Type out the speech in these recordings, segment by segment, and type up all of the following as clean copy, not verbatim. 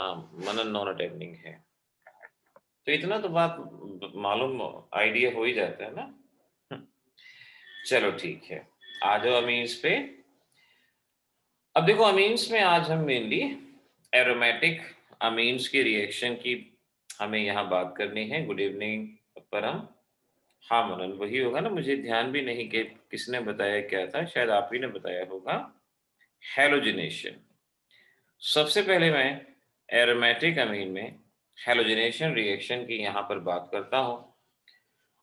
हाँ, मनन non attending है। तो इतना तो बात मालूम आइडिया हो ही जाता है ना। चलो ठीक है, आ जाओ अमीन्स पे। अब देखो अमीन्स में आज हम मेनली एरोमेटिक अमीन्स की रिएक्शन की हमें यहाँ बात करनी है। गुड इवनिंग परम। हाँ मनन, वही होगा ना, मुझे ध्यान भी नहीं कि किसने बताया क्या था, शायद आप ही ने बताया होगा। हेलोजिनेशन। सबसे पहले मैं एरोमेटिक अमीन में हेलोजिनेशन रिएक्शन की यहाँ पर बात करता हूँ,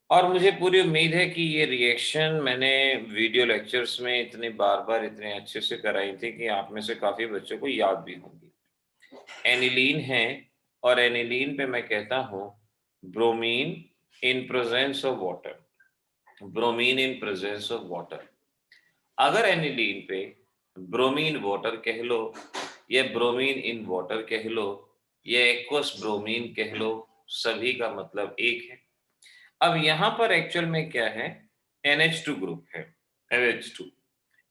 और मुझे पूरी उम्मीद है कि ये रिएक्शन मैंने वीडियो लेक्चर्स में इतने बार-बार इतने अच्छे से कराई थी कि आप में से काफ़ी बच्चों को याद भी होंगी। एनिलीन है, और एनिलीन पे मैं कहता हूँ bromine in presence of water. Bromine in presence of water. अगर एनिलीन पे ब्रोमीन वाटर कह लो, या ब्रोमीन इन वाटर कह लो, या एक्वस ब्रोमीन कह लो, सभी का मतलब एक है। अब यहां पर एक्चुअल में क्या है, NH2 ग्रुप है, NH2।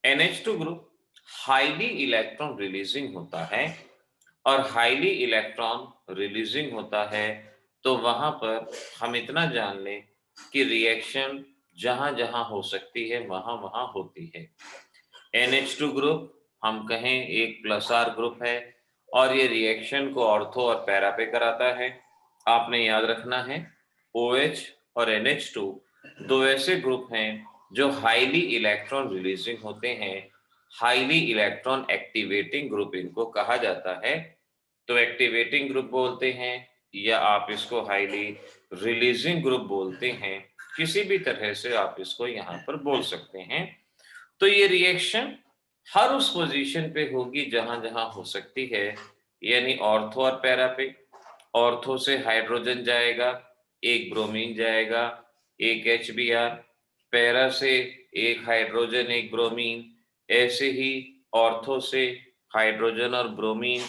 NH2 group highly electron releasing होता है, और हाईली इलेक्ट्रॉन रिलीजिंग होता है तो वहां पर हम इतना जान लें कि रिएक्शन जहां जहां हो सकती है वहां वहां होती है। NH2 ग्रुप हम कहें एक प्लस आर ग्रुप है, और ये रिएक्शन को ऑर्थो और पैरा पे कराता है। आपने याद रखना है OH और NH2 दो ऐसे ग्रुप हैं जो हाईली इलेक्ट्रॉन रिलीजिंग होते हैं। हाईली इलेक्ट्रॉन एक्टिवेटिंग ग्रुप इनको कहा जाता है। तो एक्टिवेटिंग ग्रुप बोलते हैं, या आप इसको हाईली रिलीजिंग ग्रुप बोलते हैं, किसी भी तरह से आप इसको यहाँ पर बोल सकते हैं। तो ये रिएक्शन हर उस पोजीशन पे होगी जहां जहां हो सकती है, यानी ऑर्थो और पैरा पे। ऑर्थो से हाइड्रोजन जाएगा, एक ब्रोमीन जाएगा, एक HBr। पैरा से एक हाइड्रोजन एक ब्रोमीन, ऐसे ही ऑर्थो से हाइड्रोजन और ब्रोमीन।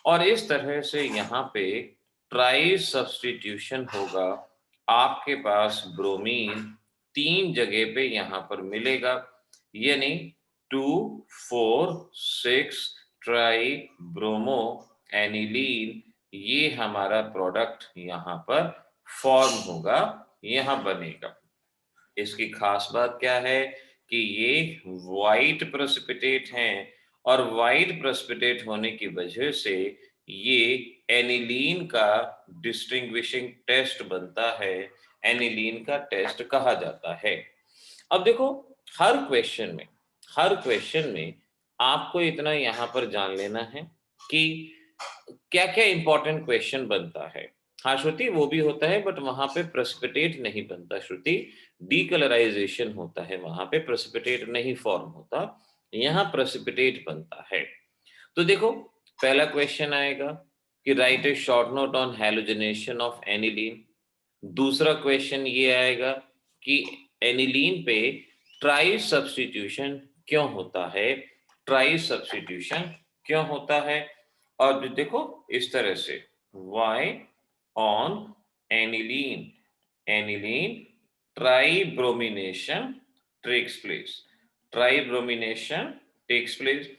और इस तरह से यहाँ पे ट्राई सब्स्टिट्यूशन होगा। आपके पास ब्रोमीन तीन जगह पे यहाँ पर मिलेगा, यानी 2,4,6 ट्राई ब्रोमो एनिलीन। ये हमारा प्रोडक्ट यहाँ पर फॉर्म होगा, यहाँ बनेगा। इसकी खास बात क्या है कि ये वाइट प्रेसिपिटेट हैं, और वाइट प्रेसिपिटेट होने की वजह से ये एनिलीन का डिस्टिंग्विशिंग टेस्ट बनता है, एनिलीन का टेस्ट कहा जाता है। अब देखो, हर क्वेश्चन में आपको इतना यहाँ पर जान लेना है कि क्या क्या इंपॉर्टेंट क्वेश्चन बनता है। हाँ श्रुति, वो भी होता है, बट वहां पे प्रेसिपिटेट नहीं बनता श्रुति, डीकलराइजेशन होता है, वहां पे प्रेसिपिटेट नहीं फॉर्म होता, यहाँ प्रेसिपिटेट बनता है। तो देखो, पहला क्वेश्चन आएगा कि right A short note on halogenation of aniline. दूसरा क्वेश्चन ये आएगा कि एनिलीन पे ट्राई सब्स्टिट्यूशन क्यों होता है, ट्राई सब्स्टिट्यूशन क्यों होता है। और देखो इस तरह से, Y on aniline, aniline tribromination takes place, tribromination takes place.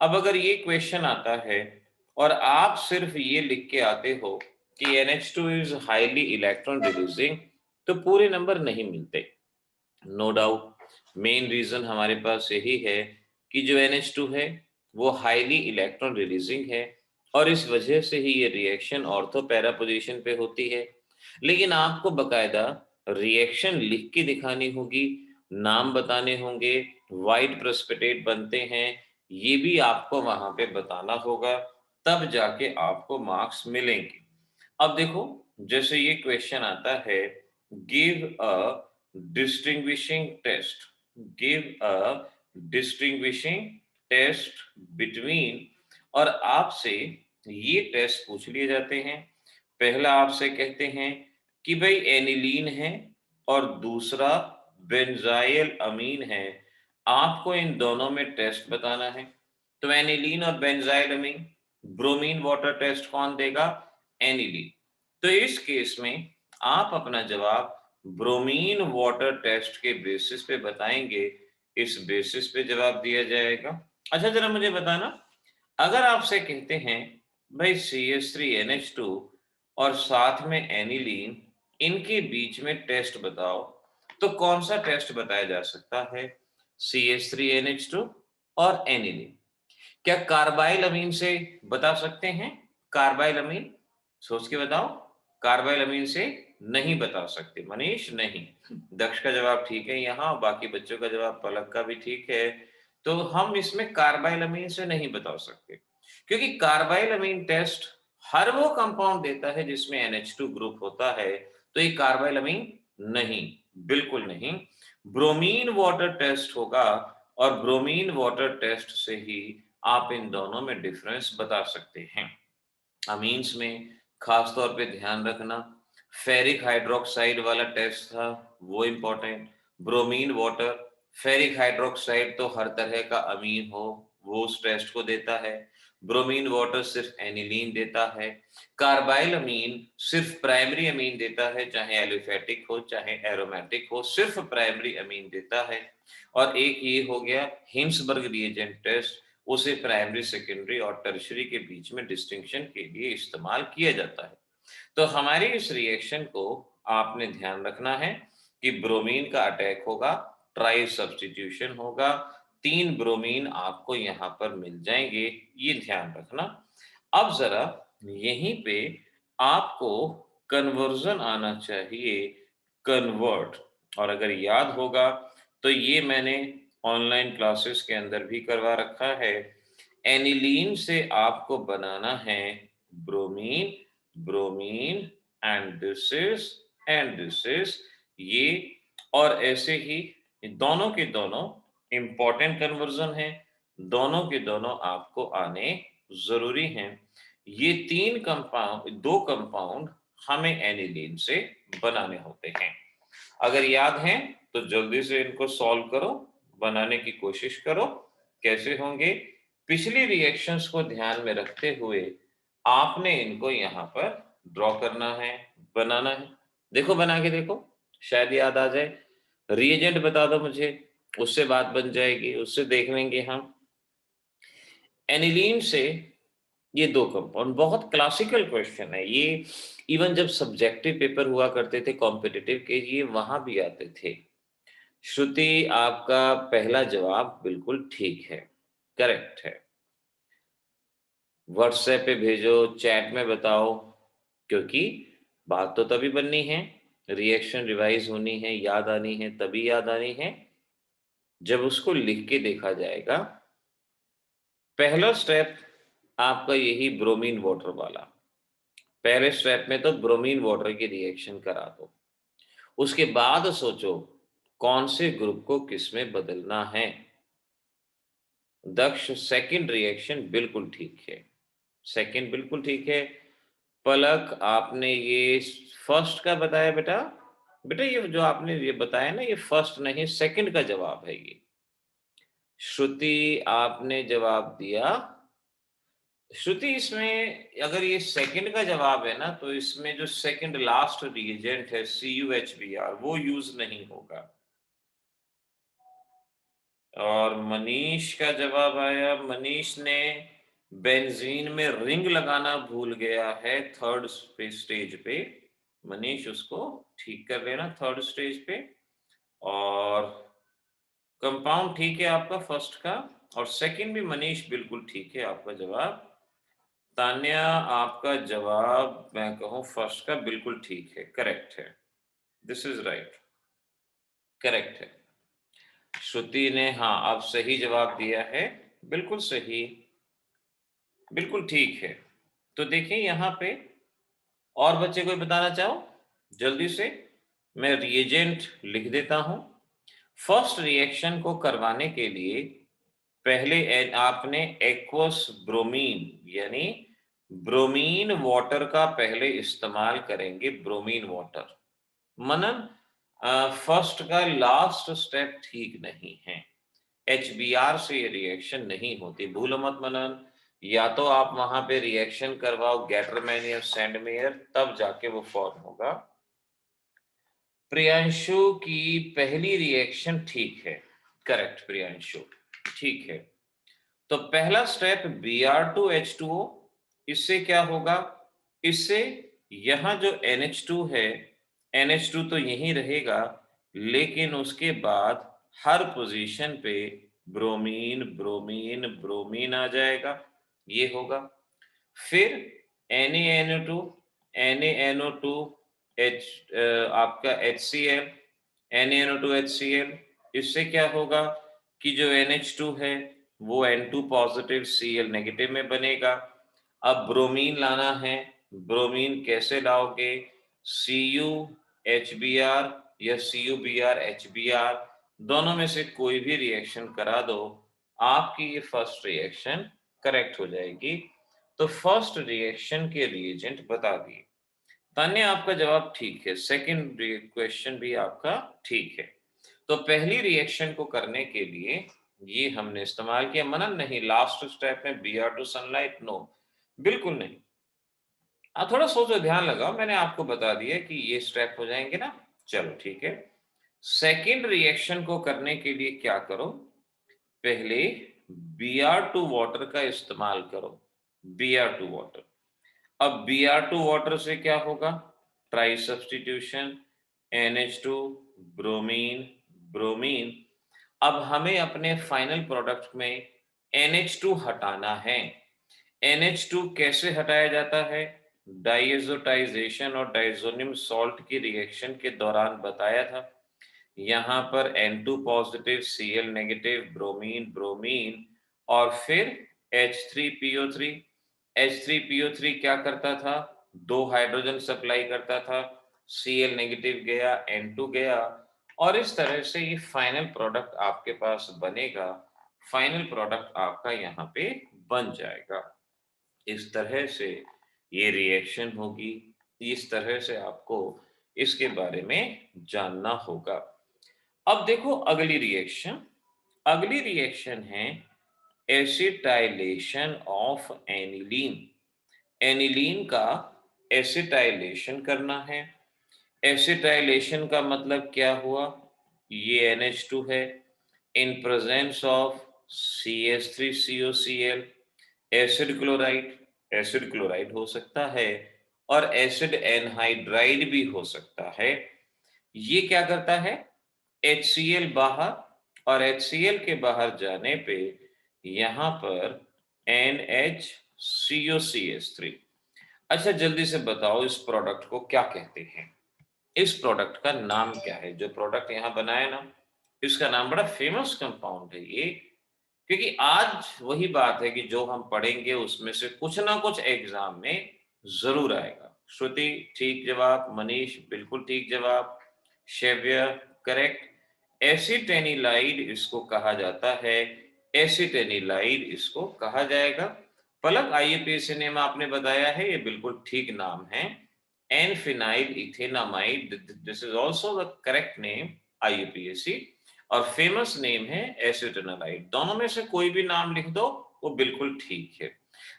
अब अगर ये क्वेश्चन आता है और आप सिर्फ ये लिख के आते हो कि NH2 is highly electron reducing, तो पूरे नंबर नहीं मिलते। नो डाउट, मेन रीजन हमारे पास यही है कि जो NH2 है वो हाईली इलेक्ट्रॉन रिलीजिंग है, और इस वजह से ही ये रिएक्शन ऑर्थो पैरा पोजीशन पे होती है। लेकिन आपको बकायदा रिएक्शन लिख के दिखानी होगी, नाम बताने होंगे, वाइट प्रेसिपिटेट बनते हैं, ये भी आपको वहां पे बताना होगा, तब जाके आपको मार्क्स मिलेंगे। अब देखो, जैसे ये क्वेश्चन आता है, give a distinguishing test, give a distinguishing test between, और आपसे ये टेस्ट पूछ लिए जाते हैं। पहला आपसे कहते हैं कि भाई एनिलीन है और दूसरा बेंजाइल अमीन है, आपको इन दोनों में टेस्ट बताना है। तो एनिलीन और बेंजाइल अमीन, ब्रोमीन वाटर टेस्ट कौन देगा, एनिलीन। तो इस केस में आप अपना जवाब ब्रोमीन वाटर टेस्ट के बेसिस पे बताएंगे, इस बेसिस पे जवाब दिया जाएगा। अच्छा जरा मुझे बताना, अगर आपसे कहते हैं भाई CH3NH2 और साथ में एनिलीन, इनके बीच में टेस्ट बताओ। तो कौन सा टेस्ट बताया जा सकता है? CH3NH2 और एनिलीन। क्या कार्बाइल अमीन से बता सकते हैं? कार्बाइल अमीन, सोच के बताओ। कार्बाइल अमीन से नहीं बता सकते मनीष, नहीं। दक्ष का जवाब ठीक है यहाँ, बाकी बच्चों का जवाब, पलक का भी ठीक है। तो हम इसमें कार्बाइल अमीन से नहीं बता सकते, क्योंकि कार्बाइल अमीन टेस्ट हर वो कंपाउंड देता है जिसमें NH2 ग्रुप होता है। तो ये कार्बाइल अमीन नहीं, बिल्कुल नहीं। ब्रोमीन वाटर टेस्ट होगा, और ब्रोमीन वाटर टेस्ट से ही आप इन दोनों में डिफरेंस बता सकते हैं। अमीन्स में खास तौर पे ध्यान रखना, फेरिक हाइड्रोक्साइड वाला टेस्ट था, वो important. Bromine water, ferric hydroxide तो हर तरह का अमीन हो वो उस टेस्ट को देता है। ब्रोमीन वाटर सिर्फ एनिलीन देता है। कार्बाइल अमीन सिर्फ प्राइमरी अमीन देता है, चाहे एलिफेटिक हो चाहे एरोमेटिक हो, सिर्फ प्राइमरी अमीन देता है। और एक ये हो गया हिंसबर्ग रिएजेंट टेस्ट, उसे प्राइमरी, सेकेंडरी और टर्शियरी के बीच में डिस्टिंक्शन के लिए इस्तेमाल किया जाता है। तो हमारी इस रिएक्शन को आपने ध्यान रखना है कि ब्रोमीन का अटैक होगा, ट्राई सब्स्टिट्यूशन होगा, 3 ब्रोमीन आपको यहां पर मिल जाएंगे, ये ध्यान रखना। अब जरा यहीं पे आपको कन्वर्जन आना चाहिए, कन्वर्ट। और अगर याद होगा तो ये मैंने ऑनलाइन क्लासेस के अंदर भी करवा रखा है। एनिलीन से आपको बनाना है bromine, bromine, and this is ये। और ऐसे ही दोनों के दोनों इंपॉर्टेंट कन्वर्जन है, दोनों के दोनों आपको आने जरूरी हैं। ये 3 कंपाउंड, 2 कंपाउंड हमें एनिलीन से बनाने होते हैं। अगर याद है तो जल्दी से इनको सॉल्व करो, बनाने की कोशिश करो। कैसे होंगे? पिछली रिएक्शंस को ध्यान में रखते हुए आपने इनको यहां पर ड्रॉ करना है, बनाना है। देखो, बना के देखो, शायद याद आ जाए। रिएजेंट बता दो मुझे, उससे बात बन जाएगी, उससे देख लेंगे हम। एनिलीन से ये 2 कंपाउंड, बहुत क्लासिकल क्वेश्चन है ये। इवन जब सब्जेक्टिव पेपर हुआ करते थे कॉम्पिटिटिव के, ये वहां भी आते थे। श्रुति, आपका पहला जवाब बिल्कुल ठीक है, करेक्ट है। व्हाट्सएप पे भेजो, चैट में बताओ, क्योंकि बात तो तभी बननी है, रिएक्शन रिवाइज होनी है, याद आनी है, तभी याद आनी है जब उसको लिख के देखा जाएगा। पहला स्टेप आपका यही ब्रोमीन वाटर वाला। पहले स्टेप में तो ब्रोमीन वाटर की रिएक्शन करा दो, उसके बाद सोचो कौन से ग्रुप को किस में बदलना है। दक्ष, सेकंड रिएक्शन बिल्कुल ठीक है, सेकंड बिल्कुल ठीक है। पलक, आपने ये फर्स्ट का बताया बेटा। बेटा ये जो आपने ये बताया ना, ये फर्स्ट नहीं सेकंड का जवाब है ये। श्रुति, आपने जवाब दिया। श्रुति, इसमें अगर ये सेकंड का जवाब है ना, तो इसमें जो सेकंड लास्ट रिएजेंट है CuHBr, वो यूज नहीं होगा। और मनीष का जवाब आया, मनीष ने बेंजीन में रिंग लगाना भूल गया है थर्ड स्टेज पे। मनीष, उसको ठीक कर लेना थर्ड स्टेज पे। और कंपाउंड ठीक है आपका फर्स्ट का, और सेकंड भी मनीष बिल्कुल ठीक है आपका जवाब। तान्या, आपका जवाब मैं कहूं फर्स्ट का बिल्कुल ठीक है, करेक्ट है, दिस इज राइट, करेक्ट है। श्रुति ने हाँ अब सही जवाब दिया है, बिल्कुल सही, बिल्कुल ठीक है। तो देखिए यहाँ पे, और बच्चे कोई बताना चाहो जल्दी से? मैं रिएजेंट लिख देता हूं। फर्स्ट रिएक्शन को करवाने के लिए पहले आपने एक्वस ब्रोमीन, यानी ब्रोमीन वाटर का पहले इस्तेमाल करेंगे, ब्रोमीन वाटर। मनन, फर्स्ट का लास्ट स्टेप ठीक नहीं है, HBr से ये रिएक्शन नहीं होती, भूलो मत मनन। या तो आप वहां पे रिएक्शन करवाओ गैटरमैन या सैंडमेयर, तब जाके वो फॉर्म होगा। प्रियांशु की पहली रिएक्शन ठीक है, करेक्ट प्रियांशु, ठीक है। तो पहला स्टेप Br2H2O, इससे क्या होगा, इससे यहाँ जो NH2 है, NH2 तो यहीं रहेगा, लेकिन उसके बाद हर पोजीशन पे ब्रोमीन ब्रोमीन ब्रोमीन आ जाएगा, ये होगा। फिर NaNO2 NaNO2 H आपका HCl NaNO2 HCl, इससे क्या होगा कि जो NH2 है वो N2 पॉजिटिव Cl नेगेटिव में बनेगा। अब ब्रोमीन लाना है, ब्रोमीन कैसे लाओगे, CuHBr या CuBrHBr, दोनों में से कोई भी रिएक्शन करा दो, आपकी ये फर्स्ट रिएक्शन करेक्ट हो जाएगी। तो फर्स्ट रिएक्शन के रिएजेंट बता दिए। तान्या आपका जवाब ठीक है, सेकंड क्वेश्चन भी आपका ठीक है। तो पहली रिएक्शन को करने के लिए ये हमने इस्तेमाल किया, मनन नहीं लास्ट स्टेप में Br2 सनलाइट, नो बिल्कुल नहीं। आप थोड़ा सोचो, ध्यान लगाओ, मैंने आपको बता दिया कि ये स्टेप हो जाएंगे ना। चलो ठीक है, सेकंड रिएक्शन को करने के लिए क्या करो, पहले Br2 वाटर का इस्तेमाल करो, Br2 वाटर। अब Br2 वाटर से क्या होगा, try substitution, NH2 bromine bromine. अब हमें अपने फाइनल प्रोडक्ट में NH2 हटाना है। NH2 कैसे हटाया जाता है, डाइएज़ोटाइजेशन और डाइज़ोनियम सॉल्ट की रिएक्शन के दौरान बताया था। यहाँ पर N2 positive Cl negative bromine bromine और फिर H3PO3। H3PO3 क्या करता था, 2 हाइड्रोजन सप्लाई करता था, Cl नेगेटिव गया, N2 गया, और इस तरह से ये फाइनल प्रोडक्ट आपके पास बनेगा। फाइनल प्रोडक्ट आपका यहाँ पे बन जाएगा। इस तरह से ये रिएक्शन होगी, इस तरह से आपको इसके बारे में जानना होगा। अब देखो अगली रिएक्शन, अगली रिएक्शन है एसिटाइलेशन ऑफ एनिलीन। एनिलीन का एसिटाइलेशन करना है। एसिटाइलेशन का मतलब क्या हुआ, ये NH2 है, in presence of CH3COCl, acid chloride हो सकता है और एसिड एनहाइड्राइड भी हो सकता है। ये क्या करता है, HCl बाहर, और HCl के बाहर जाने पे यहां पर NHCOCH3। अच्छा जल्दी से बताओ इस प्रोडक्ट को क्या कहते हैं, इस प्रोडक्ट का नाम क्या है, जो प्रोडक्ट यहां बनाया ना, इसका नाम बड़ा फेमस कंपाउंड है ये, क्योंकि आज वही बात है कि जो हम पढ़ेंगे उसमें से कुछ ना कुछ एग्जाम में जरूर आएगा। श्रुति ठीक जवाब, मनीष बिल्कुल ठीक जवाब, शैव्य करेक्ट। एसिटेनिलाइड इसको कहा जाता है, एसिटेनिलाइड इसको कहा जाएगा। पलक IUPAC ने आपने बताया है, ये बिल्कुल ठीक नाम है, N phenyl ethanamide, this is also the correct name IUPAC, और फेमस नेम है एसिटेनालाइड। दोनों में से कोई भी नाम लिख दो वो बिल्कुल ठीक है,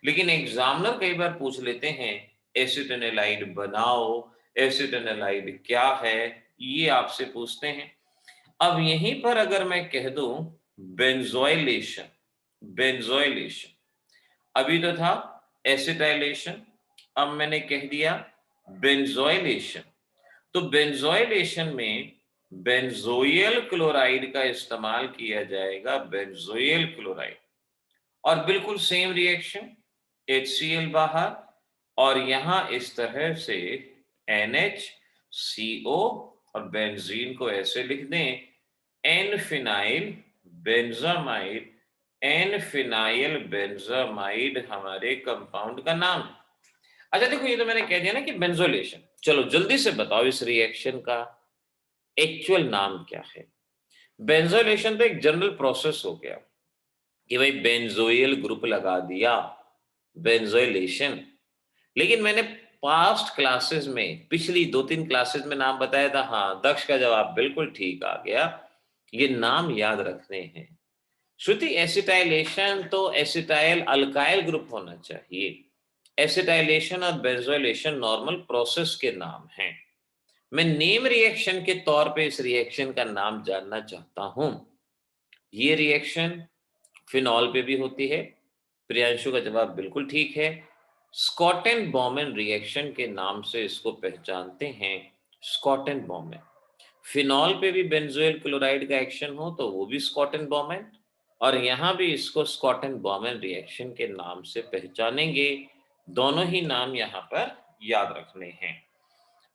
लेकिन एग्जामिनर कई बार पूछ लेते हैं एसिटेनालाइड बनाओ, एसिटेनालाइड क्या है, ये आपसे पूछते हैं। अब यहीं पर अगर मैं कह दूं बेंजोइलेशन, बेंजोइलेशन, अभी तो था एसिटाइलेशन, अब मैंने कह दिया बेंजोइलेशन। तो बेंजोइलेशन में बेंजोइल क्लोराइड का इस्तेमाल किया जाएगा, बेंजोइल क्लोराइड, और बिल्कुल सेम रिएक्शन, HCl बाहर, और यहां इस तरह से NHCO, और बेंजीन को ऐसे लिख दें N phenyl benzamide, N phenyl benzamide हमारे कंपाउंड का नाम। अच्छा देखो ये तो मैंने कह दिया ना कि बेंजोलेशन, चलो जल्दी से बताओ इस रिएक्शन का एक्चुअल नाम क्या है। बेंजोलेशन तो एक जनरल प्रोसेस हो गया कि भाई बेंजोइल ग्रुप लगा दिया, बेंजोइलेशन। लेकिन मैंने पास्ट क्लासेस में, पिछली 2-3 क्लासेस में नाम बताया था, हाँ दक्ष का जवाब बिल्कुल ठीक आ गया, ये नाम याद रखने हैं। श्रुति एसिटाइलेशन तो एसिटाइल अल्काइल ग्रुप होना चाहिए, एसिटाइलेशन और बेंजोइलेशन नॉर्मल प्रोसेस के नाम हैं। मैं नेम रिएक्शन के तौर पे इस रिएक्शन का नाम जानना चाहता हूं। ये रिएक्शन फिनॉल पे भी होती है, प्रियांशु का जवाब बिल्कुल ठीक है, स्कॉटन-बॉमेन रिएक्शन के नाम से इसको पहचानते हैं। स्कॉटन-बॉमेन, फिनॉल पे भी बेंजोइल क्लोराइड का एक्शन हो तो वो भी स्कॉटन-बॉमेन, और यहाँ भी इसको स्कॉटन-बॉमेन रिएक्शन के नाम से पहचानेंगे। दोनों ही नाम यहाँ पर याद रखने हैं।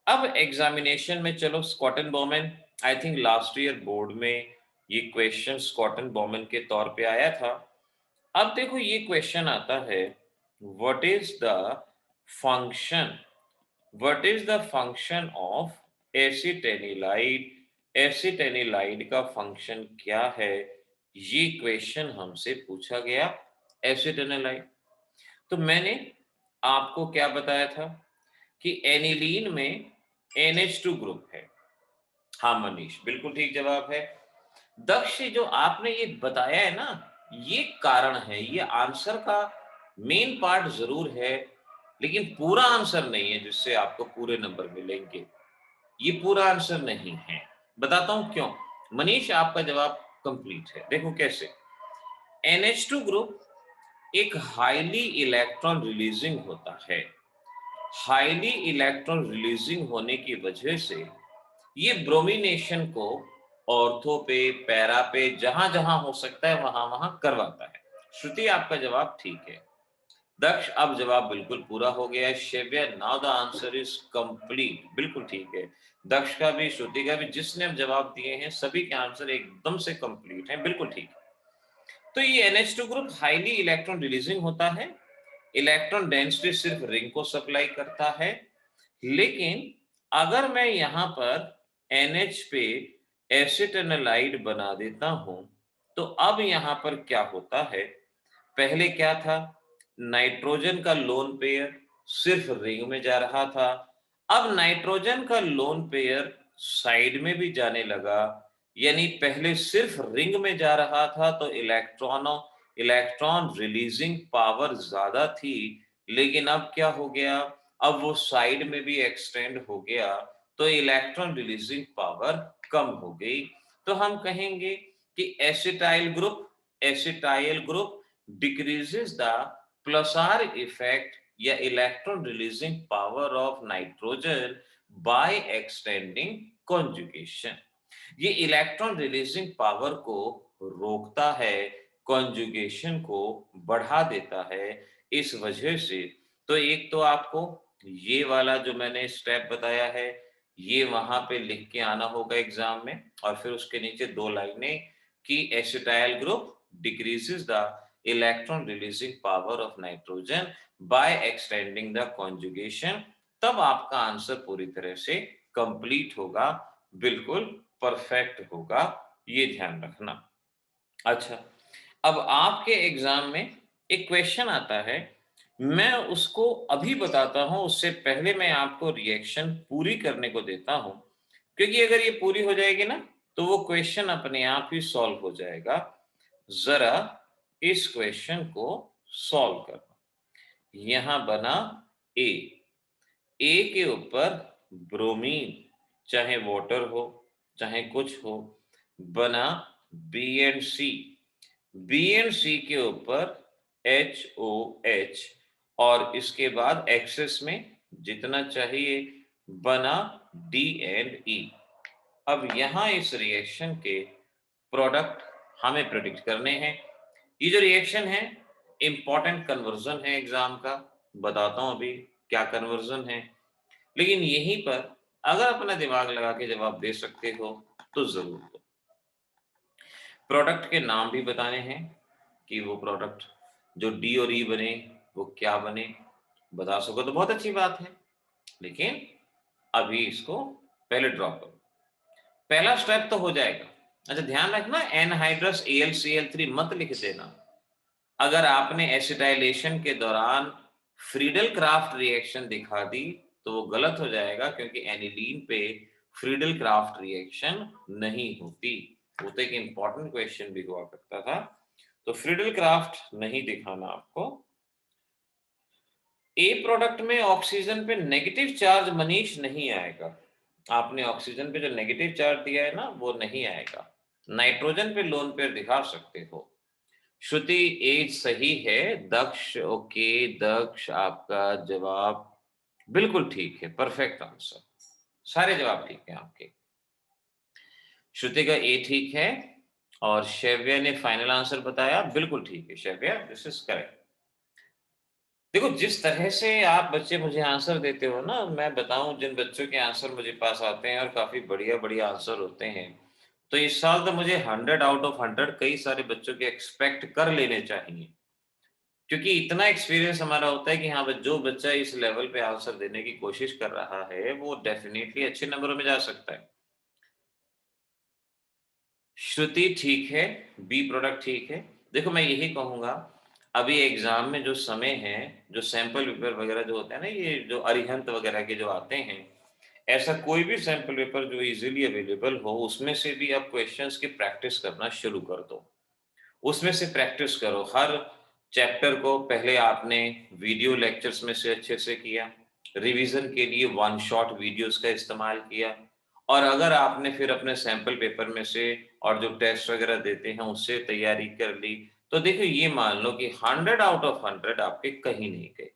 अब एग्जामिनेशन में चलो स्कॉटन-बॉमेन, I think last year board में ये क्वेश्चन स्कॉटन-बॉमेन के तौर पे आया था। अब देखो ये क्वेश्चन आता है, what is the function what is the function of acetanilide, acetanilide का फंक्शन क्या है, ये क्वेश्चन हमसे पूछा गया। एसिटेनिलाइड, तो मैंने आपको क्या बताया था कि एनिलीन में NH2 ग्रुप है। हाँ मनीष, बिल्कुल ठीक जवाब है। दक्ष, जो आपने ये बताया है ना, ये कारण है, ये आंसर का मेन पार्ट जरूर है, लेकिन पूरा आंसर नहीं है जिससे आपको पूरे नंबर मिलेंगे। ये पूरा आंसर नहीं है, बताता हूं क्यों। मनीष, आपका जवाब कंप्लीट है। देखो कैसे, NH2 ग्रुप एक हाईली इलेक्ट्रॉन रिलीजिंग होता है। हाईली इलेक्ट्रॉन रिलीजिंग होने की वजह से ये ब्रोमिनेशन को ऑर्थो पे, पैरा पे, जहां जहां हो सकता है वहां वहां करवाता है। श्रुति, आपका जवाब ठीक है। दक्ष, अब जवाब बिल्कुल पूरा हो गया है। शिव्या, now the answer is complete, बिल्कुल ठीक है। दक्ष का भी, श्रुति का भी, जिसने अब जवाब दिए हैं सभी के आंसर एकदम से कंप्लीट हैं, बिल्कुल ठीक है। तो ये NH2 group highly electron releasing होता है। इलेक्ट्रॉन डेंसिटी सिर्फ रिंग को सप्लाई करता है, लेकिन अगर मैं यहां पर NH पे एसिटेनालाइड बना देता हूं तो अब यहां पर क्या होता है, पहले क्या था, नाइट्रोजन का लोन पेयर सिर्फ रिंग में जा रहा था, अब नाइट्रोजन का लोन पेयर साइड में भी जाने लगा। यानी पहले सिर्फ रिंग में जा रहा था तो इलेक्ट्रॉन रिलीजिंग पावर ज्यादा थी, लेकिन अब क्या हो गया, अब वो साइड में भी एक्सटेंड हो गया तो इलेक्ट्रॉन रिलीजिंग पावर कम हो गई। तो हम कहेंगे कि acetyl group decreases the pulsar effect या electron releasing power of nitrogen by extending conjugation. ये इलेक्ट्रॉन रिलीजिंग पावर को रोकता है, कॉन्जुगेशन को बढ़ा देता है, इस वजह से। तो एक तो आपको ये वाला जो मैंने स्टेप बताया है ये वहां पे लिख के आना होगा एग्जाम में, और फिर उसके नीचे दो लाइनें कि acetyl group decreases the electron releasing power of nitrogen by extending the conjugation, तब आपका आंसर पूरी तरह से कंप्लीट होगा, बिल्कुल परफेक्ट होगा, ये ध्यान रखना। अच्छा, अब आपके एग्जाम में एक क्वेश्चन आता है, मैं उसको अभी बताता हूं, उससे पहले मैं आपको रिएक्शन पूरी करने को देता हूं, क्योंकि अगर ये पूरी हो जाएगी ना तो वो क्वेश्चन अपने आप ही सॉल्व हो जाएगा। जरा इस क्वेश्चन को सॉल्व करना। यहां बना ए, ए के ऊपर ब्रोमीन, चाहे वाटर हो चाहे कुछ हो, बना B and C, B and C के ऊपर HOH, और इसके बाद एक्सेस में जितना चाहिए बना डी एंड ई। अब यहां इस रिएक्शन के प्रोडक्ट हमें प्रेडिक्ट करने हैं। ये जो रिएक्शन है इंपॉर्टेंट कन्वर्जन है एग्जाम का, बताता हूं अभी क्या कन्वर्जन है, लेकिन यहीं पर अगर अपना दिमाग लगा के जवाब दे सकते हो तो जरूर दो। प्रोडक्ट के नाम भी बताने हैं कि वो प्रोडक्ट जो डी और ई बने वो क्या बने, बता सको तो बहुत अच्छी बात है, लेकिन अभी इसको पहले ड्रॉ करो, पहला स्टेप तो हो जाएगा। अच्छा ध्यान रखना, एनहाइड्रस AlCl3 मत लिख देना। अगर आपने एसिटाइलेशन के दौरान फ्रीडल क्राफ्ट रिएक्शन दिखा दी तो वो गलत हो जाएगा, क्योंकि एनिलीन पे फ्रीडल क्राफ्ट रिएक्शन नहीं होती। वो तो एक इंपॉर्टेंट क्वेश्चन भी हुआ करता था, तो फ्रीडल क्राफ्ट नहीं दिखाना आपको। ए प्रोडक्ट में ऑक्सीजन पे नेगेटिव चार्ज मनीष नहीं आएगा, आपने ऑक्सीजन पे जो नेगेटिव चार्ज दिया है ना वो नहीं आएगा। नाइट्रोजन पे लोन पेयर दिखा सकते हो, श्रुति एज सही है। दक्ष, ओके, दक्ष आपका जवाब बिल्कुल ठीक है, परफेक्ट आंसर, सारे जवाब ठीक हैं आपके। श्रुति का ए ठीक है और शैव्या ने फाइनल आंसर बताया, बिल्कुल ठीक है शैव्या, दिस इज करेक्ट। देखो जिस तरह से आप बच्चे मुझे आंसर देते हो ना, मैं बताऊं जिन बच्चों के आंसर मुझे पास आते हैं और काफी बढ़िया बढ़िया आंसर होते हैं, तो इस साल तो मुझे 100 आउट ऑफ 100 कई सारे बच्चों के एक्सपेक्ट कर लेने चाहिए, क्योंकि इतना एक्सपीरियंस हमारा होता है कि हाँ जो बच्चा इस लेवल पे आंसर देने की कोशिश कर रहा है वो डेफिनेटली अच्छे नंबरों में जा सकता है। श्रुति ठीक है, बी प्रोडक्ट ठीक है। देखो मैं यही कहूंगा, अभी एग्जाम में जो समय है, जो सैंपल पेपर वगैरह जो होते हैं ना, ये जो अरिहंत वगैरह के जो आते हैं, ऐसा कोई भी सैंपल पेपर जो इजीली अवेलेबल हो उसमें से भी आप क्वेश्चंस की प्रैक्टिस करना शुरू कर दो। उसमें से प्रैक्टिस करो। हर चैप्टर को पहले आपने वीडियो लेक्चर्स में से अच्छे से किया, रिवीजन के लिए वन शॉट वीडियोस का इस्तेमाल किया, और अगर आपने फिर अपने सैंपल पेपर में से और जो टेस्ट वगैरह देते हैं उससे तैयारी कर ली, तो देखो ये मान लो कि 100 आउट ऑफ 100 आपके कहीं नहीं गए।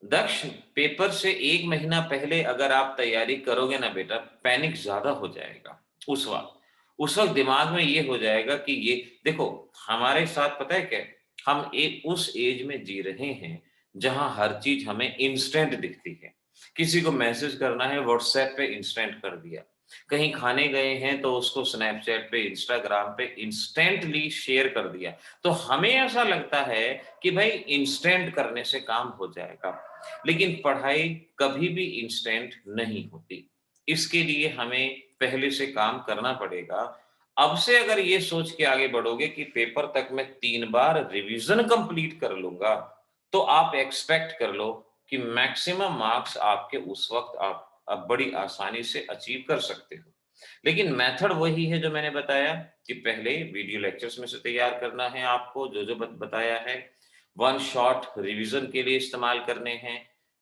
दक्ष, पेपर से 1 महीना पहले अगर आप तैयारी करोगे ना बेटा, पैनिक ज्यादा हो जाएगा। उस वक्त दिमाग में ये हो जाएगा कि ये देखो, हमारे साथ पता है क्या, हम एक उस एज में जी रहे हैं जहां हर चीज हमें इंस्टेंट दिखती है। किसी को मैसेज करना है व्हाट्सएप पे इंस्टेंट कर दिया, कहीं खाने गए हैं तो उसको स्नैपचैट पे, इंस्टाग्राम पे इंस्टेंटली शेयर कर दिया। तो हमें ऐसा लगता है कि भाई इंस्टेंट करने से काम हो जाएगा, लेकिन पढ़ाई कभी भी इंस्टेंट नहीं होती। इसके लिए हमें पहले से काम करना पड़ेगा। अब से अगर ये सोच के आगे बढ़ोगे कि पेपर तक मैं 3 बार रिवीजन कंप्लीट कर लूंगा, तो आप एक्सपेक्ट कर लो कि मैक्सिमम मार्क्स आपके उस वक्त आप अब बड़ी आसानी से अचीव कर सकते हो। लेकिन मेथड वही है जो मैंने बताया, कि पहले वीडियो लेक्चर्स में से तैयार करना है आपको, जो जो बताया है। वन शॉट रिवीजन के लिए इस्तेमाल करने हैं।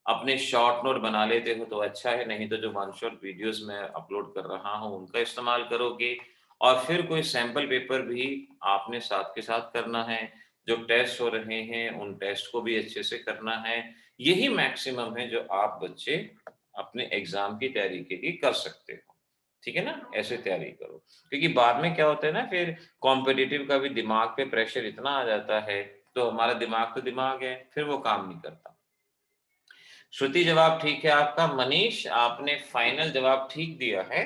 अपने शॉर्ट नोट बना लेते हो तो अच्छा है, नहीं तो जो वन शॉट वीडियोस मैं अपलोड कर रहा हूं उनका इस्तेमाल करोगे। और फिर कोई सैंपल पेपर भी आपने साथ के साथ करना है। जो टेस्ट हो रहे हैं उन टेस्ट को भी अच्छे से करना है। यही मैक्सिमम है जो आप बच्चे अपने एग्जाम की तैयारी के लिए कर सकते हो। ठीक है ना, ऐसे तैयारी करो, क्योंकि बाद में क्या होता है ना, फिर कॉम्पिटिटिव का भी दिमाग पे प्रेशर इतना आ जाता है, तो हमारा दिमाग तो दिमाग है, फिर वो काम नहीं करता। श्रुति जवाब ठीक है आपका। मनीष, आपने फाइनल जवाब ठीक दिया है,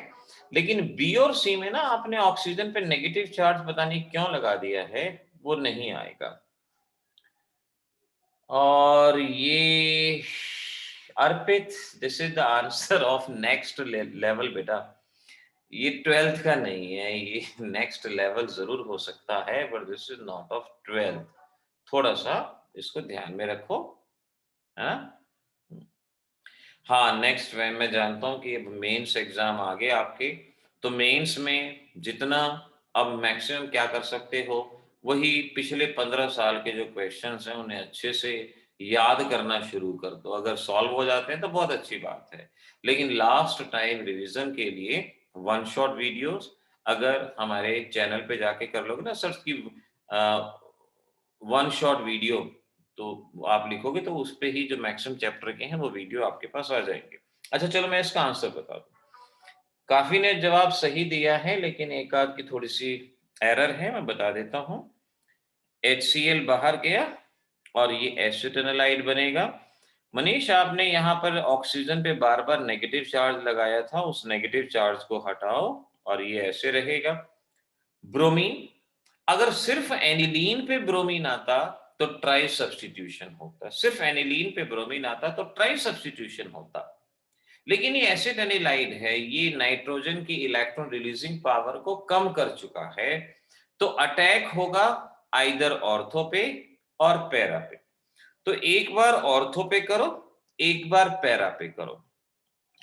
लेकिन बी और सी में ना आपने ऑक्सीजन पे नेगेटिव चार्ज पता नहीं क्यों लगा दिया है, वो नहीं आएगा। और ये Arpit, this is the answer of next level बेटा। ये 12th का नहीं है, ये नेक्स्ट लेवल जरूर हो सकता है, but this is not of 12th। थोड़ा सा इसको ध्यान में रखो, है ना। हाँ, नेक्स्ट मैं जानता हूँ कि अब मेंस एग्जाम आ गए आपके, तो मेंस में जितना अब मैक्सिमम क्या कर सकते हो, वही पिछले 15 साल के जो क्वेश्चंस हैं उन्हें अच्छे से याद करना शुरू कर दो। अगर सॉल्व हो जाते हैं तो बहुत अच्छी बात है, लेकिन लास्ट टाइम रिवीजन के लिए वन शॉट वीडियोस अगर हमारे चैनल पे जाके कर लोगे ना सर्च की वन शॉट वीडियो, तो आप लिखोगे तो उस पे ही जो मैक्सिमम चैप्टर के हैं वो वीडियो आपके पास आ जाएंगे। अच्छा चलो मैं इसका आंसर बता दूं। काफी ने जवाब सही दिया है, लेकिन एक आध की थोड़ी सी एरर है, मैं बता देता हूं। HCl बाहर गया और ये एसिटोनालाइड बनेगा। मनीष, आपने यहाँ पर ऑक्सीजन पे बार बार नेगेटिव चार्ज लगाया था, उस नेगेटिव चार्ज को हटाओ और ये ऐसे रहेगा। ब्रोमीन, अगर सिर्फ एनिलीन पे ब्रोमीन आता तो ट्राई सब्स्टिट्यूशन होता, सिर्फ एनिलीन पे ब्रोमीन आता तो ट्राई सब्स्टिट्यूशन होता, लेकिन ये एसिड एनिलाइड है, ये नाइट्रोजन की इलेक्ट्रॉन रिलीजिंग पावर को कम कर चुका है, तो अटैक होगा आइदर ऑर्थो पे और पैरा पे। तो एक बार ऑर्थो पे करो, एक बार पैरा पे करो।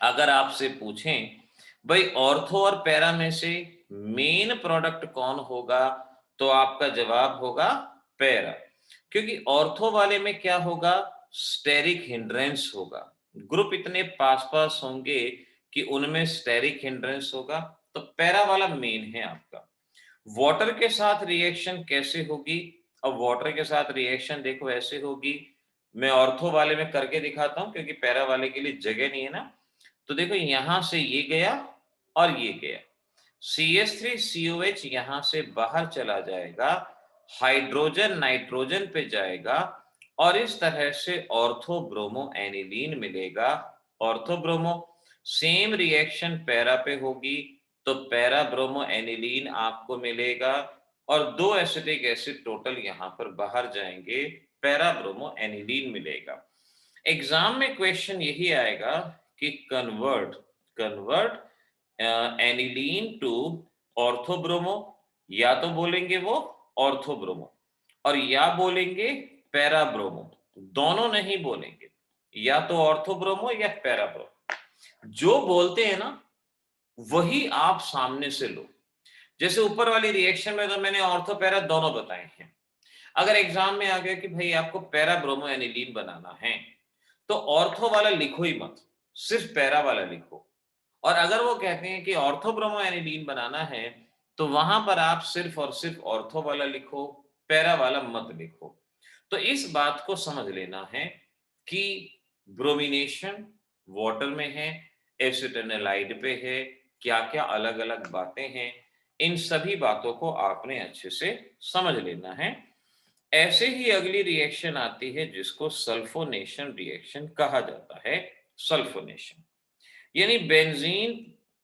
अगर आपसे पूछें भाई ऑर्थो और पैरा में से मेन प्रोडक्ट कौन होगा, तो आपका जवाब होगा पैरा, क्योंकि ऑर्थो वाले में क्या होगा, स्टेरिक हिंड्रेंस होगा। ग्रुप इतने पास पास होंगे कि उनमें स्टेरिक हिंड्रेंस होगा, तो पैरा वाला मेन है आपका। वाटर के साथ रिएक्शन कैसे होगी? अब वाटर के साथ रिएक्शन देखो ऐसे होगी, मैं ऑर्थो वाले में करके दिखाता हूं क्योंकि पैरा वाले के लिए जगह नहीं है ना। तो देखो यहां से ये गया और ये गया, CH3COH यहां से बाहर चला जाएगा, हाइड्रोजन नाइट्रोजन पे जाएगा और इस तरह से ऑर्थो ब्रोमो एनिलीन मिलेगा। Ortho bromo same reaction para पे होगी तो पैरा ब्रोमो एनिलीन आपको मिलेगा और दो एसिटिक एसिड टोटल यहां पर बाहर जाएंगे, पैरा ब्रोमो एनिलीन मिलेगा। एग्जाम में क्वेश्चन यही आएगा कि कन्वर्ट कन्वर्ट एनिलीन टू ऑर्थोब्रोमो, या तो बोलेंगे वो ऑर्थोब्रोमो और या बोलेंगे पैराब्रोमो, दोनों नहीं बोलेंगे, या तो ऑर्थोब्रोमो या पैराब्रोमो। जो बोलते हैं ना वही आप सामने से लो। जैसे ऊपर वाली रिएक्शन में तो मैंने ऑर्थो पैरा दोनों बताए हैं। अगर एग्जाम में आ गया कि भाई आपको पैरा ब्रोमो एनिलीन बनाना है तो ऑर्थो वाला लिखो ही मत, सिर्फ पैरा वाला लिखो। और अगर वो कहते हैं कि ऑर्थो ब्रोमो एनिलीन बनाना है तो वहां पर आप सिर्फ और सिर्फ ऑर्थो वाला लिखो, पैरा वाला मत लिखो। तो इस बात को समझ लेना है कि ब्रोमिनेशन वाटर में है, एसिटाइलाइड पे है, क्या क्या अलग अलग बातें हैं, इन सभी बातों को आपने अच्छे से समझ लेना है। ऐसे ही अगली रिएक्शन आती है जिसको सल्फोनेशन रिएक्शन कहा जाता है। सल्फोनेशन यानी बेंजीन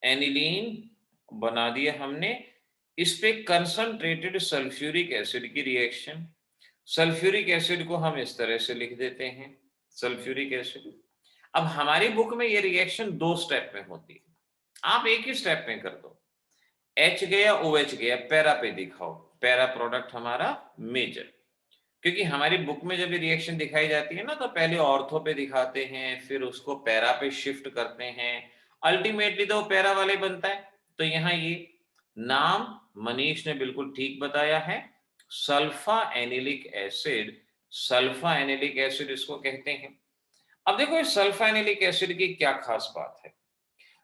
एनिलीन बना दिया हमने, इस पे कंसंट्रेटेड सल्फ्यूरिक एसिड की रिएक्शन। सल्फ्यूरिक एसिड को हम इस तरह से लिख देते हैं, सल्फ्यूरिक एसिड। अब हमारी बुक में ये रिएक्शन दो स्टेप में होती है, आप एक ही स्टेप में कर दो। H गया OH गया, पैरा पे दिखाओ, पैरा प्रोडक्ट हमारा मेजर। क्योंकि हमारी बुक में जब ये रिएक्शन दिखाई जाती है ना तो पहले ऑर्थो पे दिखाते हैं, फिर उसको पैरा पे शिफ्ट करते हैं, अल्टीमेटली तो पैरा वाले बनता है। तो यहाँ ये नाम मनीष ने बिल्कुल ठीक बताया है, सल्फा एनिलिक एसिड। सल्फा एनिलिक एसिड इसको कहते हैं। अब देखो इस सल्फा एनिलिक एसिड की क्या खास बात है।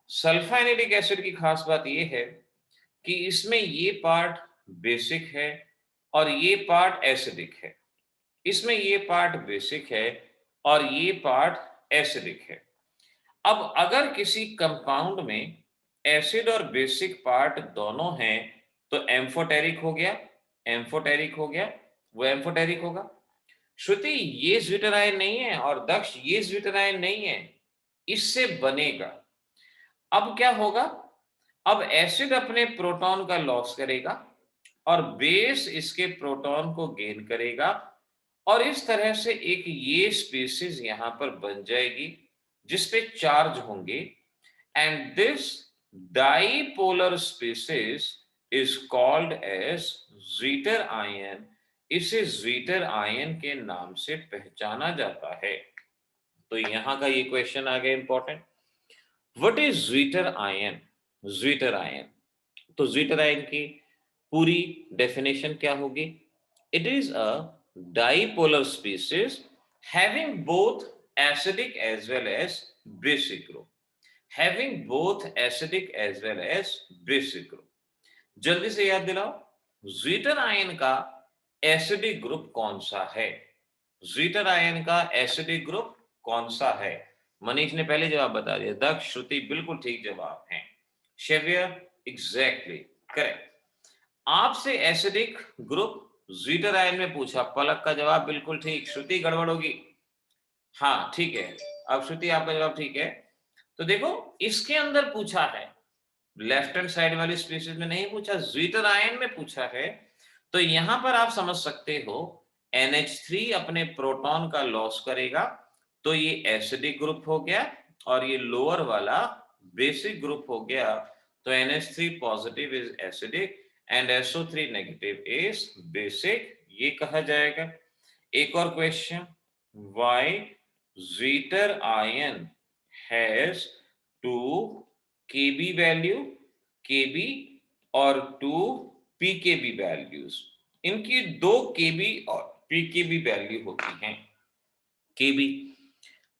सल्फा एनिलिक एसिड की खास बात ये है कि इसमें ये पार्ट बेसिक है और ये पार्ट एसिडिक है। इसमें ये पार्ट बेसिक है और ये पार्ट एसिडिक है। अब अगर किसी कंपाउंड में एसिड और बेसिक पार्ट दोनों हैं तो एम्फोटेरिक हो गया, एम्फोटेरिक हो गया, वो एम्फोटेरिक होगा। श्रुति ये ज्विटरायन नहीं है और दक्ष ये ज्विटरायन नहीं है, इससे बनेगा। अब क्या होगा, अब एसिड अपने प्रोटॉन का लॉस करेगा और बेस इसके प्रोटॉन को गेन करेगा और इस तरह से एक ये स्पीसीज यहां पर बन जाएगी जिसपे चार्ज होंगे and this dipolar species is called as zwitter ion. इसे ज़्विटर आयन के नाम से पहचाना जाता है। तो यहां का ये क्वेश्चन आ गया important, what is zwitter ion? Zwitter ion, तो ज़्विटर आयन की पूरी डेफिनेशन क्या होगी? It is a dipolar species having both acidic as well as basic group. Having both acidic as well as basic group. जल्दी से याद दिलाओ, zwitter ion का एसिडिक ग्रुप कौन सा है? ज़्विटर आयन का एसिडिक ग्रुप कौन सा है? मनीष ने पहले जवाब बता दिया, दक्ष श्रुति बिल्कुल ठीक जवाब है, शेवियर एग्जैक्टली करेक्ट। आपसे एसिडिक ग्रुप ज़्विटर आयन में पूछा, पलक का जवाब बिल्कुल ठीक, श्रुति गड़बड़ होगी। हाँ ठीक है, अब श्रुति आपका जवाब ठीक है। तो देखो इसके अंदर पूछा है, लेफ्ट हैंड साइड वाली स्पीशीज में नहीं पूछा, ज़्विटर आयन में पूछा है। तो यहां पर आप समझ सकते हो NH3 अपने प्रोटॉन का लॉस करेगा तो ये एसिडिक ग्रुप हो गया और ये लोअर वाला बेसिक ग्रुप हो गया। तो NH3 positive is acidic and SO3 negative is basic, ये कहा जाएगा। एक और question, why zwitter ion has two Kb value, Kb और 2 pKb वैल्यूज। इनकी 2 Kb और pKb वैल्यू होती हैं। Kb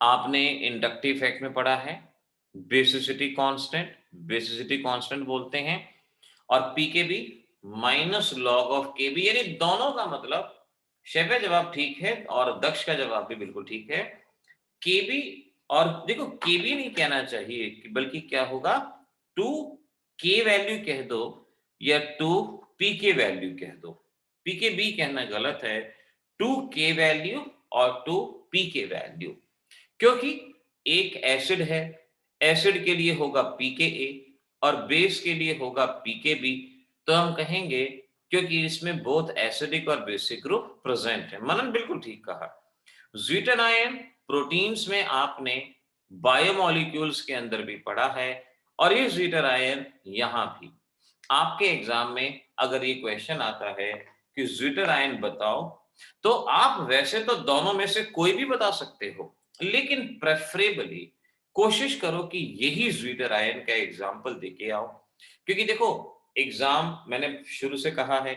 आपने इंडक्टिव फैक्ट में पढ़ा है, बेसिसिटी कांस्टेंट, बेसिसिटी कांस्टेंट बोलते हैं। और pKb minus log of Kb, यानी दोनों का मतलब, शेफ का जवाब ठीक है और दक्ष का जवाब भी बिल्कुल ठीक है। Kb, और देखो Kb नहीं कहना चाहिए बल्कि क्या होगा, टू K वैल्यू कह दो या टू Pk वैल्यू कह दो। Pkb कहना गलत है, टू K वैल्यू और टू Pk वैल्यू, क्योंकि एक एसिड है, एसिड के लिए होगा pKa और बेस के लिए होगा pKb, तो हम कहेंगे क्योंकि इसमें बोथ एसिडिक और बेसिक ग्रुप प्रेजेंट है। मनन बिल्कुल ठीक कहा। ज्वीटन आयन प्रोटीन्स में आपने बायोमोलिक्यूल्स के अंदर भी पढ़ा है, और ये ज्वीटन आयन यहां भी आपके एग्जाम में अगर ये क्वेश्चन आता है कि ज्वीटन आयन बताओ, तो आप वैसे तो दोनों में से कोई भी बता सकते हो, लेकिन प्रेफरेबली कोशिश करो कि यही ज्वीटर आयन का एग्जाम्पल देके आओ। क्योंकि देखो, एग्जाम मैंने शुरू से कहा है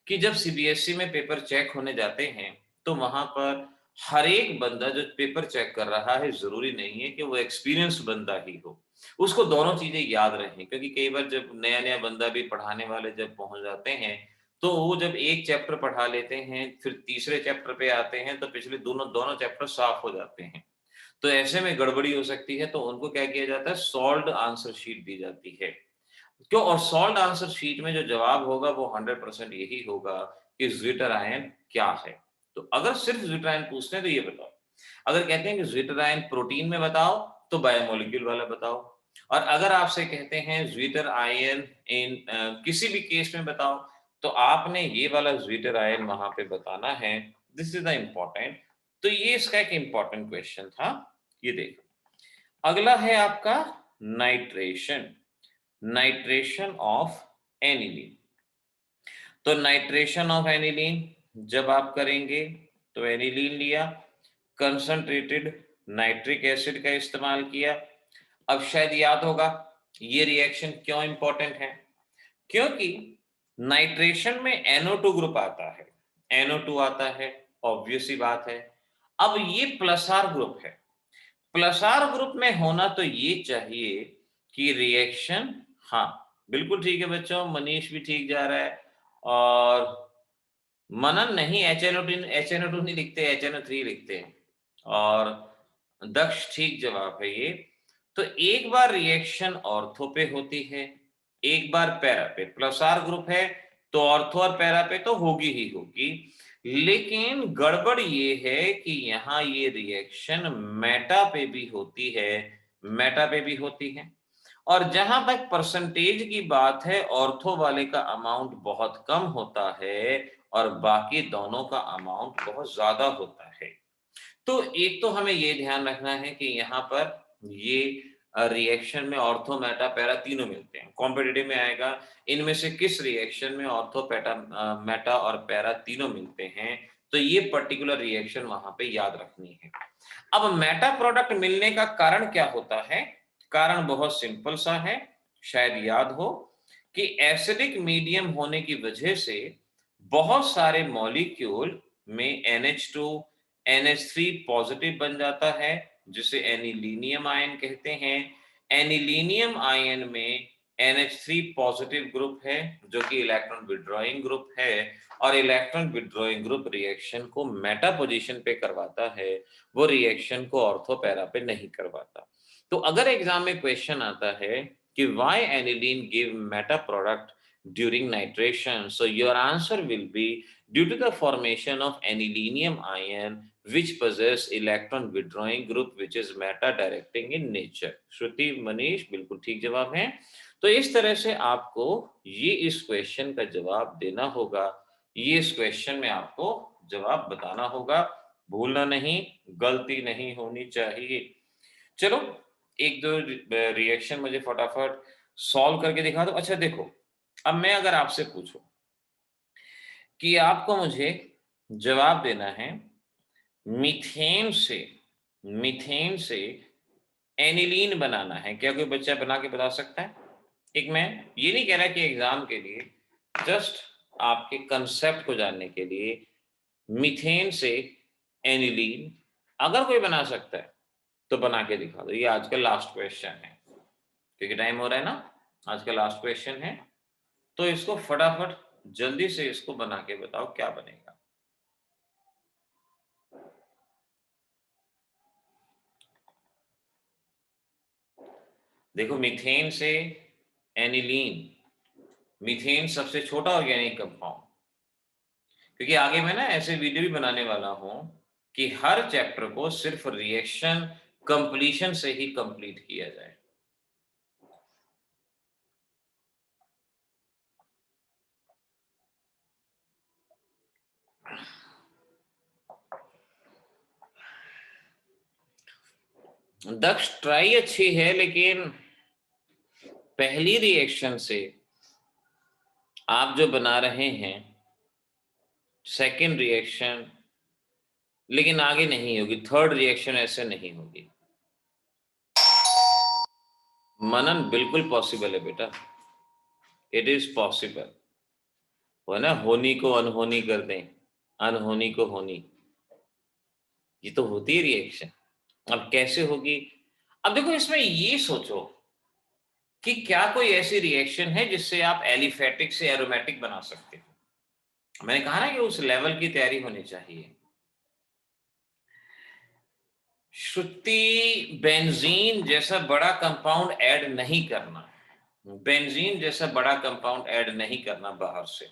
कि जब सीबीएसई में पेपर चेक होने जाते हैं, तो वहां पर हर एक बंदा जो पेपर चेक कर रहा है, जरूरी नहीं है कि वो एक्सपीरियंस बंदा ही हो, उसको दोनों चीजें याद रहें। क्योंकि कई बार जब नया नया बंदा भी पढ़ाने वाले जब पहुंच जाते हैं, तो वो जब एक चैप्टर पढ़ा लेते हैं, फिर तीसरे चैप्टर पे आते हैं, तो पिछले दोनों दोनों चैप्टर साफ हो जाते हैं। तो ऐसे में गड़बड़ी हो सकती है, तो उनको क्या किया जाता है, सॉल्व्ड आंसर शीट दी जाती है। क्यों? और सॉल्व्ड आंसर शीट में जो जवाब होगा वो 100% यही होगा कि ज्विटर आयन क्या है। तो अगर सिर्फ ज्विटर आयन पूछते हैं तो ये बताओ, अगर कहते हैं कि ज्विटर आयन प्रोटीन में बताओ, तो बायोमोलिक्यूल वाला बताओ, और अगर आपसे कहते हैं ज्विटर आयन इन किसी भी केस में बताओ, तो आपने ये वाला ज्विटर आयन वहां पे बताना है। This is the important. तो ये इसका एक इंपॉर्टेंट क्वेश्चन था। ये देखो, अगला है आपका नाइट्रेशन, नाइट्रेशन ऑफ एनिलीन। तो नाइट्रेशन ऑफ एनिलीन जब आप करेंगे, तो एनिलीन लिया, कंसंट्रेटेड नाइट्रिक एसिड का इस्तेमाल किया। अब शायद याद होगा ये रिएक्शन क्यों इंपॉर्टेंट है, क्योंकि नाइट्रेशन में NO2 ग्रुप आता है, NO2 आता है, ऑब्वियस सी बात है। अब ये प्लस आर ग्रुप है, प्लस आर ग्रुप में होना तो ये चाहिए कि रिएक्शन, हाँ बिल्कुल ठीक है बच्चों, मनीष भी ठीक जा रहा है, और मनन नहीं, HNO2 नहीं लिखते, HNO3 लिखते हैं, और दक्ष ठीक जवाब है ये। तो एक बार रिएक्शन ऑर्थो पे होती है, एक बार पैरा पे। प्लस आर ग्रुप है तो ऑर्थो और पैरा पे तो होगी ही होगी, लेकिन गड़बड़ ये है कि यहाँ ये रिएक्शन मेटा पे भी होती है, मेटा पे भी होती है। और जहां तक परसेंटेज की बात है, ऑर्थो वाले का अमाउंट बहुत कम होता है और बाकी दोनों का अमाउंट बहुत ज्यादा होता है। तो एक तो हमें ये ध्यान रखना है कि यहाँ पर ये रिएक्शन में ऑर्थो मेटा पैरा तीनों मिलते हैं। कॉम्पिटिटिव में आएगा इनमें से किस रिएक्शन में ऑर्थो मेटा और पैरा तीनों मिलते हैं, तो ये पर्टिकुलर रिएक्शन वहां पे याद रखनी है। अब मेटा प्रोडक्ट मिलने का कारण क्या होता है? कारण बहुत सिंपल सा है, शायद याद हो कि एसिडिक मीडियम होने की वजह से बहुत सारे मॉलिक्यूल में NH2 NH3 पॉजिटिव बन जाता है, जिसे एनिलीनियम आयन कहते हैं। एनिलीनियम आयन में NH3 पॉजिटिव ग्रुप है, जो कि इलेक्ट्रॉन विड्रॉइंग ग्रुप है, और इलेक्ट्रॉन विड्रॉइंग ग्रुप रिएक्शन को मेटा पोजीशन पे करवाता है, वो रिएक्शन को ऑर्थो पैरा पे नहीं करवाता। तो अगर एग्जाम में क्वेश्चन आता है कि why aniline give meta product during nitration, so your answer will be due to the formation of anilinium ion which possess electron withdrawing group which is meta directing in nature। श्रुति मनीष बिल्कुल ठीक जवाब है। तो इस तरह से आपको ये इस क्वेश्चन का जवाब देना होगा, ये इस क्वेश्चन में आपको जवाब बताना होगा, भूलना नहीं, गलती नहीं होनी चाहिए। चलो एक दो रिएक्शन मुझे फटाफट सॉल्व करके दिखा दो। अच्छा देखो, अब मैं अगर आपसे पूछूं कि आपको मुझे जवाब देना है मीथेन से, मीथेन से एनिलीन बनाना है, क्या कोई बच्चा बना के बता सकता है? एक, मैं ये नहीं कह रहा कि एग्जाम के लिए, जस्ट आपके कंसेप्ट को जानने के लिए, मीथेन से एनिलीन अगर कोई बना सकता है तो बना के दिखा दो। ये आज का लास्ट क्वेश्चन है, क्योंकि टाइम हो रहा है ना, आज का लास्ट क्वेश्चन है, तो इसको फटाफट जल्दी से इसको बना के बताओ क्या बनेगा। देखो मीथेन से एनिलीन, मीथेन सबसे छोटा ऑर्गेनिक कंपाउंड, क्योंकि आगे मैं ना ऐसे वीडियो भी बनाने वाला हूं कि हर चैप्टर को सिर्फ रिएक्शन कंप्लीशन से ही कंप्लीट किया जाए। दक्ष ट्राई अच्छी है, लेकिन पहली रिएक्शन से आप जो बना रहे हैं सेकेंड रिएक्शन, लेकिन आगे नहीं होगी, थर्ड रिएक्शन ऐसे नहीं होगी। मनन बिल्कुल पॉसिबल है बेटा, इट इज पॉसिबल। वो ना होनी को अनहोनी कर दें, अनहोनी को होनी, ये तो होती है रिएक्शन। अब कैसे होगी? अब देखो इसमें ये सोचो कि क्या कोई ऐसी रिएक्शन है जिससे आप एलिफेटिक से एरोमेटिक बना सकते हो। मैंने कहा ना कि उस लेवल की तैयारी होनी चाहिए। श्रुति बेंजीन जैसा बड़ा कंपाउंड ऐड नहीं करना, बेंजीन जैसा बड़ा कंपाउंड ऐड नहीं करना बाहर से।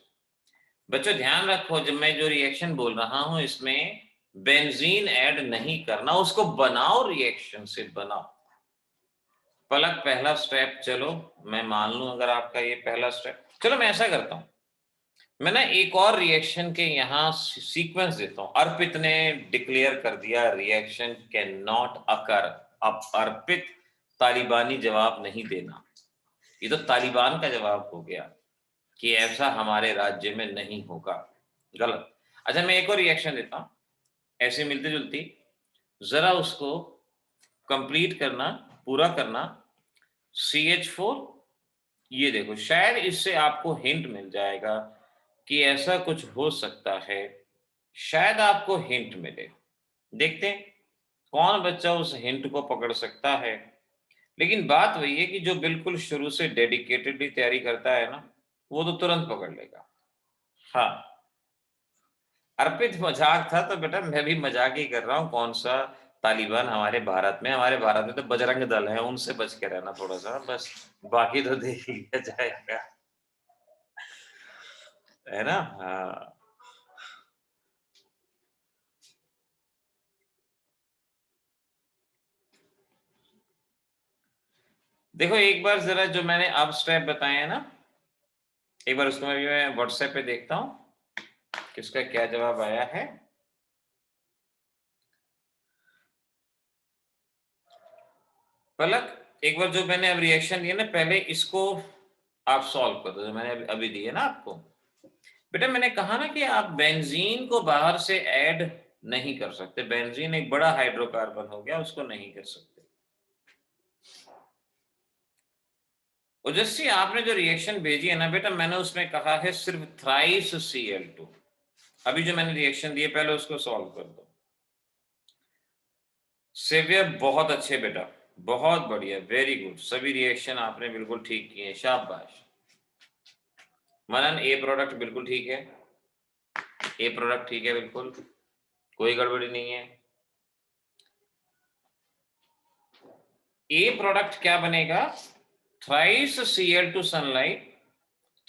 बच्चों ध्यान रखो, जब मैं जो रिएक्शन बोल रहा हूं इसमें बेंजीन ऐड नहीं करना, उसको बनाओ, रिएक्शन से बनाओ। पलक पहला स्टेप, चलो मैं मान लूं अगर आपका ये पहला स्टेप, चलो मैं ऐसा करता हूं, मैं ना एक और रिएक्शन के यहाँ सीक्वेंस देता हूं। अर्पित ने डिक्लेयर कर दिया रिएक्शन कैन नॉट अकर। अब अर्पित तालिबानी जवाब नहीं देना, ये तो तालिबान का जवाब हो गया कि ऐसा हमारे राज्य में नहीं होगा, गलत। अच्छा मैं एक और रिएक्शन देता हूं ऐसे मिलती जुलती, जरा उसको कंप्लीट करना, पूरा करना। CH4, ये देखो शायद इससे आपको हिंट मिल जाएगा कि ऐसा कुछ हो सकता है, शायद आपको हिंट मिले। देखते हैं कौन बच्चा उस हिंट को पकड़ सकता है। लेकिन बात वही है कि जो बिल्कुल शुरू से डेडिकेटेडली तैयारी करता है ना, वो तो तुरंत पकड़ लेगा। हाँ, अर्पित मजाक था तो बेटा मैं भी मजाक ही कर रहा हूँ। कौन सा तालिबान हमारे भारत में, हमारे भारत में तो बजरंग दल है, उनसे बच के रहना थोड़ा सा बस, बाकी तो देख लिया जाएगा, है ना। हाँ देखो एक बार जरा जो मैंने अब स्टेप बताए हैं ना, एक बार उसको मैं व्हाट्सएप पे देखता हूँ किसका क्या जवाब आया है। पलक एक बार जो मैंने अब रिएक्शन दिया ना, पहले इसको आप सॉल्व कर दो जो मैंने अभी दिए ना आपको। बेटा मैंने कहा ना कि आप बेंजीन को बाहर से ऐड नहीं कर सकते, बेंजीन एक बड़ा हाइड्रोकार्बन हो गया, उसको नहीं कर सकते। ओजस्वी आपने जो रिएक्शन भेजी है ना बेटा, मैंने उसमें कहा है सिर्फ थ्राइस Cl2। अभी जो मैंने रिएक्शन दिए पहले उसको सॉल्व कर दो। सेवियर बहुत अच्छे बेटा, बहुत बढ़िया, वेरी गुड, सभी रिएक्शन आपने बिल्कुल ठीक किए, शाबाश। मनन ए प्रोडक्ट बिल्कुल ठीक है, ए प्रोडक्ट ठीक है, बिल्कुल कोई गड़बड़ी नहीं है। ए प्रोडक्ट क्या बनेगा? थ्राइस Cl2 सनलाइट,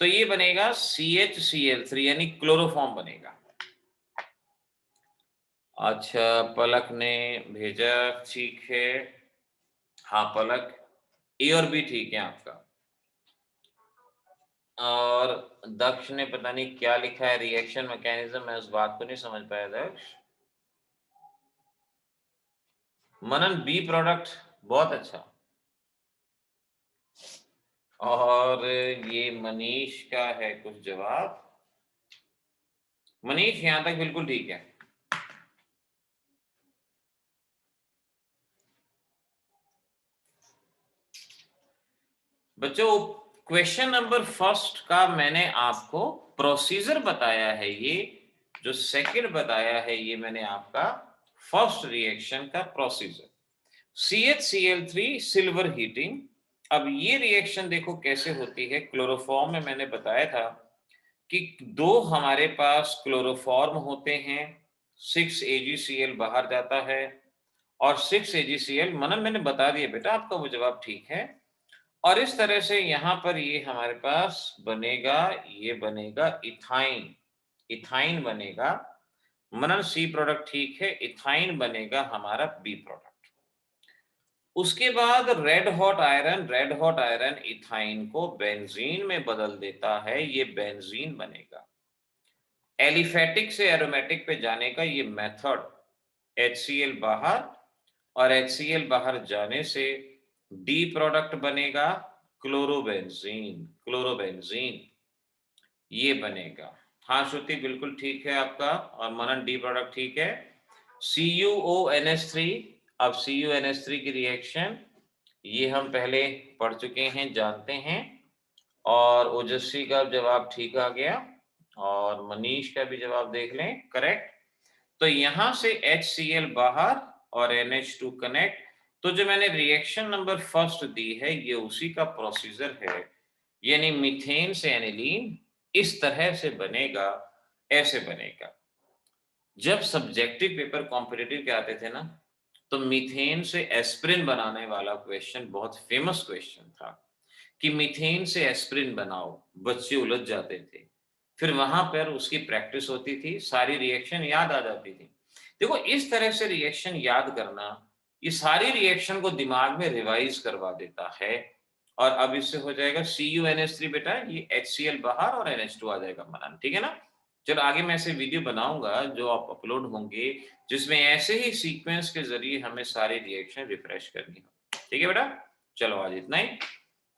तो ये बनेगा CHCl3 यानी क्लोरोफॉर्म बनेगा। अच्छा पलक ने भेजा, ठीक है। हाँ पलक, ए और बी ठीक है आपका। और दक्ष ने पता नहीं क्या लिखा है रिएक्शन मैकेनिज्म, मैं उस बात को नहीं समझ पाया दक्ष। मनन बी प्रोडक्ट, बहुत अच्छा। और ये मनीष का है कुछ जवाब, मनीष यहां तक बिल्कुल ठीक है। बच्चों क्वेश्चन नंबर फर्स्ट का मैंने आपको प्रोसीजर बताया है, ये जो सेकंड बताया है ये मैंने आपका फर्स्ट रिएक्शन का प्रोसीजर। CHCl3 silver heating. अब ये रिएक्शन देखो कैसे होती है, क्लोरोफॉर्म में मैंने बताया था कि 2 हमारे पास क्लोरोफॉर्म होते हैं, 6 AgCl बाहर जाता है और 6 AgCl, मनन मैंने बता दिया बेटा, आपका वो जवाब ठीक है। और इस तरह से यहाँ पर ये हमारे पास बनेगा, ये बनेगा इथाइन, इथाइन बनेगा। मनन सी प्रोडक्ट ठीक है, इथाइन बनेगा हमारा बी प्रोडक्ट। उसके बाद रेड हॉट आयरन इथाइन को बेंजीन में बदल देता है, ये बेंजीन बनेगा। एलिफेटिक से एरोमेटिक पे जाने का ये मेथड, HCl बाहर और HCl बाहर जाने से डी प्रोडक्ट बनेगा क्लोरोबेंजीन, क्लोरोबेंजीन ये बनेगा। हाँ श्रुति बिल्कुल ठीक है आपका, और मनन डी प्रोडक्ट ठीक है। CuONH3, अब CuNH3 की रिएक्शन ये हम पहले पढ़ चुके हैं, जानते हैं, और ओजस्वी का जवाब ठीक आ गया और मनीष का भी जवाब देख लें, करेक्ट। तो यहां से HCl बाहर और NH2 कनेक्ट। तो जो मैंने रिएक्शन नंबर फर्स्ट दी है ये उसी का प्रोसीजर है, यानी मीथेन से एनिलीन इस तरह से बनेगा, ऐसे बनेगा। जब सब्जेक्टिव पेपर कॉम्पिटिटिव के आते थे ना, तो मीथेन से एस्पिरिन बनाने वाला क्वेश्चन बहुत फेमस क्वेश्चन था कि मीथेन से एस्पिरिन बनाओ, बच्चे उलझ जाते थे। फिर वहां पर उसकी प्रैक्टिस होती थी, सारी रिएक्शन याद आ जाती थी। देखो इस तरह से रिएक्शन याद करना, ये सारी रिएक्शन को दिमाग में रिवाइज करवा देता है। और अब इससे हो जाएगा CuNH3 बेटा, ये HCl बाहर और NH2 आ जाएगा मनन, ठीक है ना। चलो आगे मैं ऐसे वीडियो बनाऊंगा जो आप अपलोड होंगे, जिसमें ऐसे ही सीक्वेंस के जरिए हमें सारी रिएक्शन रिफ्रेश करनी हो, ठीक है बेटा। चलो आज इतना ही।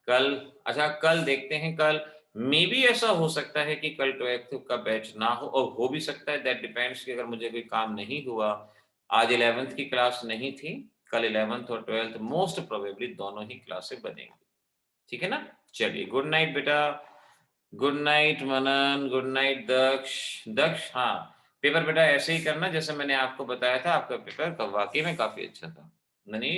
कल, अच्छा कल देखते हैं, कल मे बी ऐसा हो सकता है कि कल 12th का बैच ना हो, और हो भी सकता है, दैट डिपेंड्स कि अगर मुझे कोई काम नहीं हुआ, आज 11th की क्लास नहीं थी, कल 11th और 12th मोस्ट प्रोबेबली दोनों ही क्लासें बनेंगी, ठीक है ना। चलिए गुड नाइट बेटा, गुड नाइट मनन, गुड नाइट दक्ष। दक्ष हाँ, पेपर बेटा ऐसे ही करना जैसे मैंने आपको बताया था, आपका पेपर वाकई में काफी अच्छा था। मनीष